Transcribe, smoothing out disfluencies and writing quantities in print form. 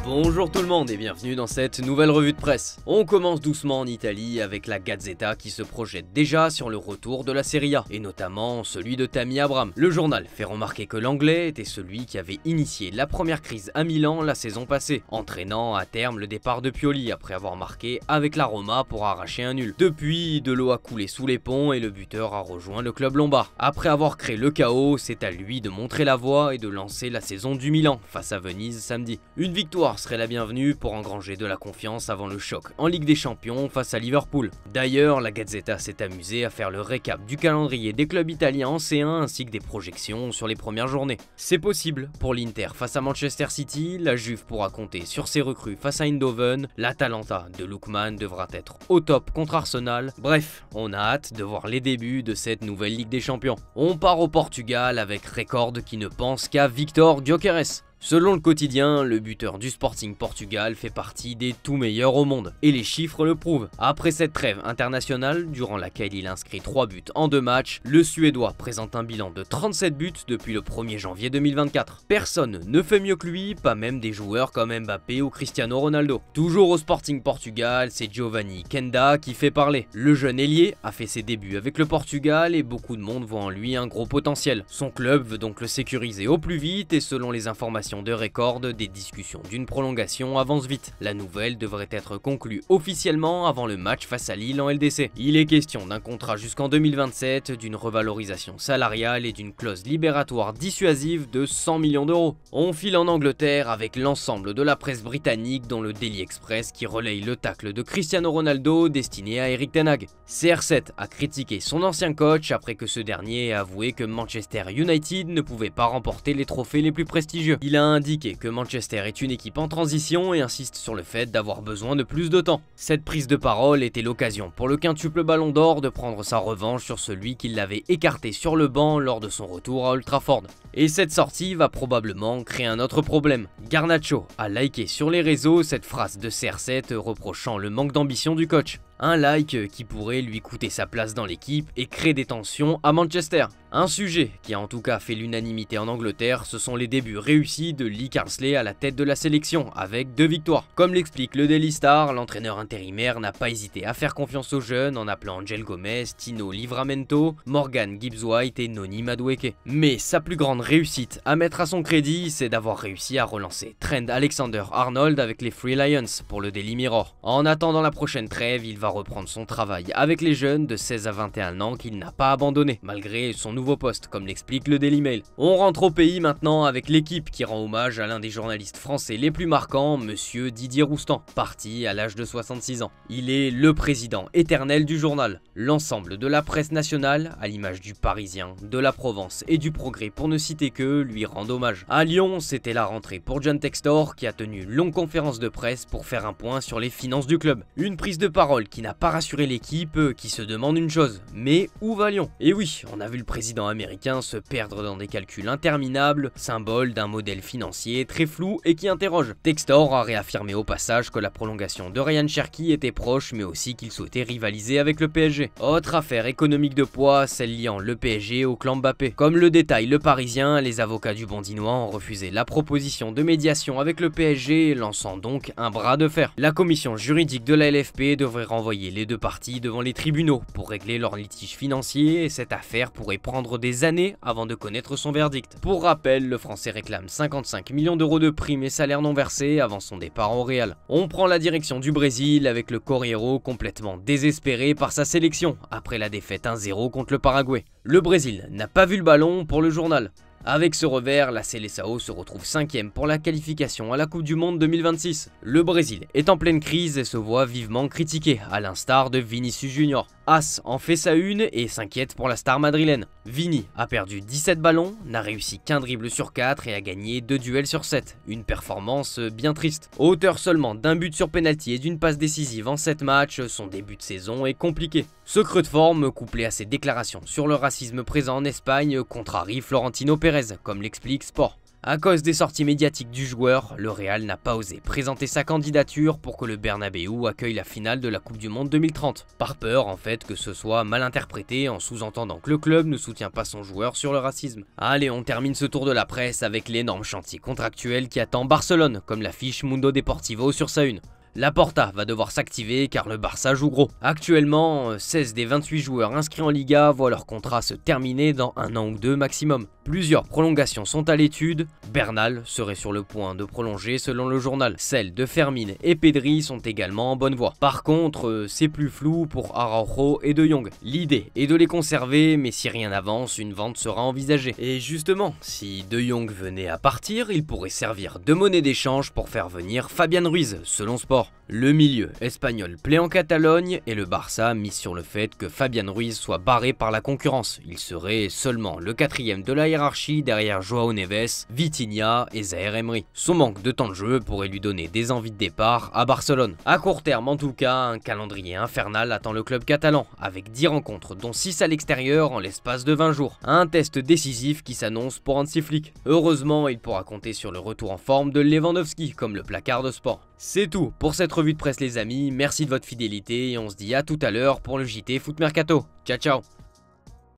Bonjour tout le monde et bienvenue dans cette nouvelle revue de presse. On commence doucement en Italie avec la Gazzetta qui se projette déjà sur le retour de la Serie A, et notamment celui de Tammy Abraham. Le journal fait remarquer que l'anglais était celui qui avait initié la première crise à Milan la saison passée, entraînant à terme le départ de Pioli après avoir marqué avec la Roma pour arracher un nul. Depuis, de l'eau a coulé sous les ponts et le buteur a rejoint le club lombard. Après avoir créé le chaos, c'est à lui de montrer la voie et de lancer la saison du Milan face à Venise samedi. Une victoire serait la bienvenue pour engranger de la confiance avant le choc en Ligue des Champions face à Liverpool. D'ailleurs, la Gazzetta s'est amusée à faire le récap du calendrier des clubs italiens en C1 ainsi que des projections sur les premières journées. C'est possible pour l'Inter face à Manchester City, la Juve pourra compter sur ses recrues face à Eindhoven, l'Atalanta de Lookman devra être au top contre Arsenal. Bref, on a hâte de voir les débuts de cette nouvelle Ligue des Champions. On part au Portugal avec Record qui ne pense qu'à Victor Gyökeres. Selon le quotidien, le buteur du Sporting Portugal fait partie des tout meilleurs au monde, et les chiffres le prouvent. Après cette trêve internationale, durant laquelle il inscrit 3 buts en 2 matchs, le Suédois présente un bilan de 37 buts depuis le 1er janvier 2024. Personne ne fait mieux que lui, pas même des joueurs comme Mbappé ou Cristiano Ronaldo. Toujours au Sporting Portugal, c'est Giovanni Kenda qui fait parler. Le jeune ailier a fait ses débuts avec le Portugal et beaucoup de monde voit en lui un gros potentiel. Son club veut donc le sécuriser au plus vite et selon les informations de Record, des discussions d'une prolongation avancent vite. La nouvelle devrait être conclue officiellement avant le match face à Lille en LDC. Il est question d'un contrat jusqu'en 2027, d'une revalorisation salariale et d'une clause libératoire dissuasive de 100 millions d'euros. On file en Angleterre avec l'ensemble de la presse britannique dont le Daily Express qui relaye le tacle de Cristiano Ronaldo destiné à Erik ten Hag. CR7 a critiqué son ancien coach après que ce dernier ait avoué que Manchester United ne pouvait pas remporter les trophées les plus prestigieux. Il a indiqué que Manchester est une équipe en transition et insiste sur le fait d'avoir besoin de plus de temps. Cette prise de parole était l'occasion pour le quintuple Ballon d'Or de prendre sa revanche sur celui qui l'avait écarté sur le banc lors de son retour à Old Trafford. Et cette sortie va probablement créer un autre problème. Garnacho a liké sur les réseaux cette phrase de CR7 reprochant le manque d'ambition du coach. Un like qui pourrait lui coûter sa place dans l'équipe et créer des tensions à Manchester. Un sujet qui a en tout cas fait l'unanimité en Angleterre, ce sont les débuts réussis de Lee Carsley à la tête de la sélection, avec 2 victoires. Comme l'explique le Daily Star, l'entraîneur intérimaire n'a pas hésité à faire confiance aux jeunes en appelant Angel Gomez, Tino Livramento, Morgan Gibbs-White et Noni Madueke. Mais sa plus grande réussite à mettre à son crédit, c'est d'avoir réussi à relancer Trent Alexander-Arnold avec les Free Lions pour le Daily Mirror. En attendant la prochaine trêve, il va reprendre son travail avec les jeunes de 16 à 21 ans qu'il n'a pas abandonné, malgré son nouveau poste, comme l'explique le Daily Mail. On rentre au pays maintenant avec l'équipe qui rend hommage à l'un des journalistes français les plus marquants, monsieur Didier Roustan, parti à l'âge de 66 ans. Il est le président éternel du journal. L'ensemble de la presse nationale, à l'image du Parisien, de la Provence et du Progrès pour ne citer que, lui rend hommage. À Lyon, c'était la rentrée pour John Textor qui a tenu une longue conférence de presse pour faire un point sur les finances du club. Une prise de parole qui n'a pas rassuré l'équipe qui se demande une chose, mais où va Lyon? Et oui, on a vu le président américain se perdre dans des calculs interminables, symbole d'un modèle financier très flou et qui interroge. Textor a réaffirmé au passage que la prolongation de Ryan Cherki était proche mais aussi qu'il souhaitait rivaliser avec le PSG. Autre affaire économique de poids, celle liant le PSG au clan Mbappé. Comme le détaille le Parisien, les avocats du Bondinois ont refusé la proposition de médiation avec le PSG, lançant donc un bras de fer. La commission juridique de la LFP devrait renvoyer les deux parties devant les tribunaux pour régler leur litige financier et cette affaire pourrait prendre des années avant de connaître son verdict. Pour rappel, le Français réclame 55 millions d'euros de primes et salaires non versés avant son départ au Real. On prend la direction du Brésil avec le Corriero complètement désespéré par sa sélection après la défaite 1-0 contre le Paraguay. Le Brésil n'a pas vu le ballon pour le journal. Avec ce revers, la Seleção se retrouve 5e pour la qualification à la Coupe du Monde 2026. Le Brésil est en pleine crise et se voit vivement critiqué, à l'instar de Vinicius Junior. As en fait sa une et s'inquiète pour la star madrilène. Vini a perdu 17 ballons, n'a réussi qu'un dribble sur 4 et a gagné 2 duels sur 7. Une performance bien triste. Auteur seulement d'un but sur penalty et d'une passe décisive en 7 matchs, son début de saison est compliqué. Ce creux de forme, couplé à ses déclarations sur le racisme présent en Espagne, contrarie Florentino Pérez, comme l'explique Sport. À cause des sorties médiatiques du joueur, le Real n'a pas osé présenter sa candidature pour que le Bernabéu accueille la finale de la Coupe du Monde 2030. Par peur en fait que ce soit mal interprété en sous-entendant que le club ne soutient pas son joueur sur le racisme. Allez, on termine ce tour de la presse avec l'énorme chantier contractuel qui attend Barcelone, comme l'affiche Mundo Deportivo sur sa une. Laporta va devoir s'activer car le Barça joue gros. Actuellement, 16 des 28 joueurs inscrits en Liga voient leur contrat se terminer dans 1 an ou 2 maximum. Plusieurs prolongations sont à l'étude. Bernal serait sur le point de prolonger selon le journal. Celles de Fermin et Pedri sont également en bonne voie. Par contre, c'est plus flou pour Araujo et De Jong. L'idée est de les conserver, mais si rien n'avance, une vente sera envisagée. Et justement, si De Jong venait à partir, il pourrait servir de monnaie d'échange pour faire venir Fabian Ruiz, selon Sport. Le milieu espagnol plaît en Catalogne et le Barça mise sur le fait que Fabian Ruiz soit barré par la concurrence. Il serait seulement le 4e de la hiérarchie derrière Joao Neves, Vitinha et Zaïre Emery. Son manque de temps de jeu pourrait lui donner des envies de départ à Barcelone. À court terme en tout cas, un calendrier infernal attend le club catalan, avec 10 rencontres dont 6 à l'extérieur en l'espace de 20 jours. Un test décisif qui s'annonce pour Hansi Flick. Heureusement, il pourra compter sur le retour en forme de Lewandowski, comme le placard de Sport. C'est tout pour cette revue de presse les amis, merci de votre fidélité et on se dit à tout à l'heure pour le JT Foot Mercato. Ciao ciao.